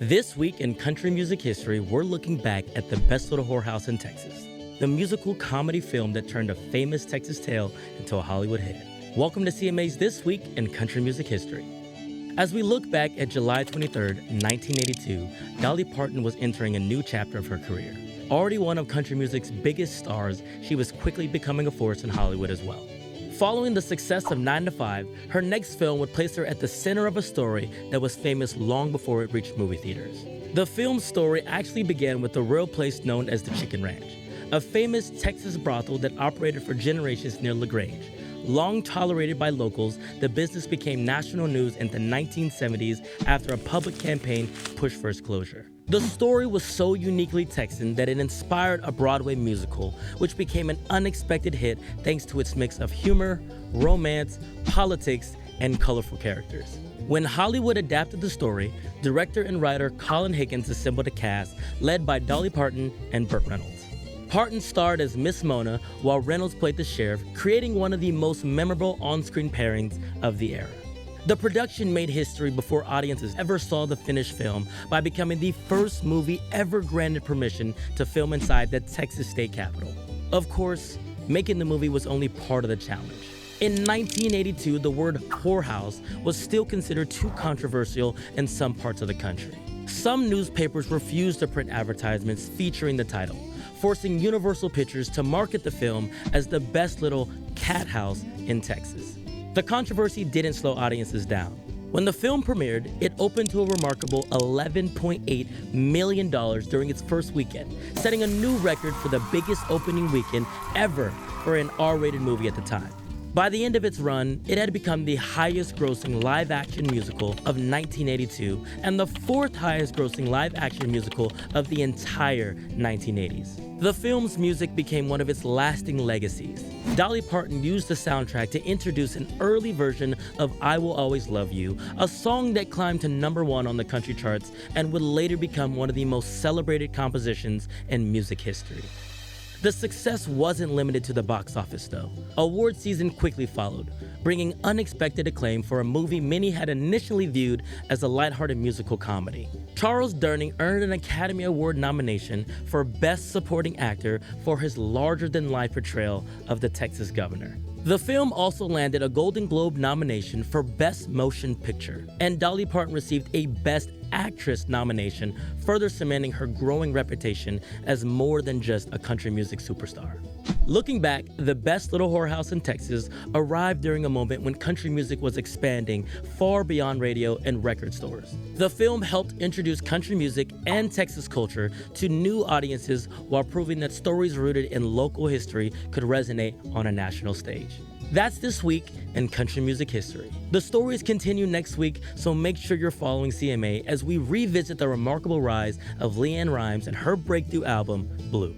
This week in country music history, we're looking back at the best little whorehouse in Texas, the musical comedy film that turned a famous Texas tale into a Hollywood hit. Welcome to CMA's This Week in Country Music History. As we look back at July 23rd, 1982, Dolly Parton was entering a new chapter of her career. Already one of country music's biggest stars, she was quickly becoming a force in Hollywood as well. Following the success of 9 to 5, her next film would place her at the center of a story that was famous long before it reached movie theaters. The film's story actually began with the real place known as the Chicken Ranch, a famous Texas brothel that operated for generations near LaGrange. Long tolerated by locals, the business became national news in the 1970s after a public campaign pushed for its closure. The story was so uniquely Texan that it inspired a Broadway musical, which became an unexpected hit thanks to its mix of humor, romance, politics, and colorful characters. When Hollywood adapted the story, director and writer Colin Higgins assembled a cast led by Dolly Parton and Burt Reynolds. Parton starred as Miss Mona, while Reynolds played the sheriff, creating one of the most memorable on-screen pairings of the era. The production made history before audiences ever saw the finished film by becoming the first movie ever granted permission to film inside the Texas state capitol. Of course, making the movie was only part of the challenge. In 1982, the word whorehouse was still considered too controversial in some parts of the country. Some newspapers refused to print advertisements featuring the title, forcing Universal Pictures to market the film as the best little cat house in Texas. The controversy didn't slow audiences down. When the film premiered, it opened to a remarkable $11.8 million during its first weekend, setting a new record for the biggest opening weekend ever for an R-rated movie at the time. By the end of its run, it had become the highest-grossing live-action musical of 1982 and the fourth highest-grossing live-action musical of the entire 1980s. The film's music became one of its lasting legacies. Dolly Parton used the soundtrack to introduce an early version of I Will Always Love You, a song that climbed to #1 on the country charts and would later become one of the most celebrated compositions in music history. The success wasn't limited to the box office, though. Award season quickly followed, bringing unexpected acclaim for a movie many had initially viewed as a lighthearted musical comedy. Charles Durning earned an Academy Award nomination for Best Supporting Actor for his larger-than-life portrayal of the Texas governor. The film also landed a Golden Globe nomination for Best Motion Picture, and Dolly Parton received a Best Actress nomination, further cementing her growing reputation as more than just a country music superstar. Looking back, the best little whorehouse in Texas arrived during a moment when country music was expanding far beyond radio and record stores. The film helped introduce country music and Texas culture to new audiences while proving that stories rooted in local history could resonate on a national stage. That's This Week in Country Music History. The stories continue next week, so make sure you're following CMA as we revisit the remarkable rise of LeAnn Rimes and her breakthrough album, Blue.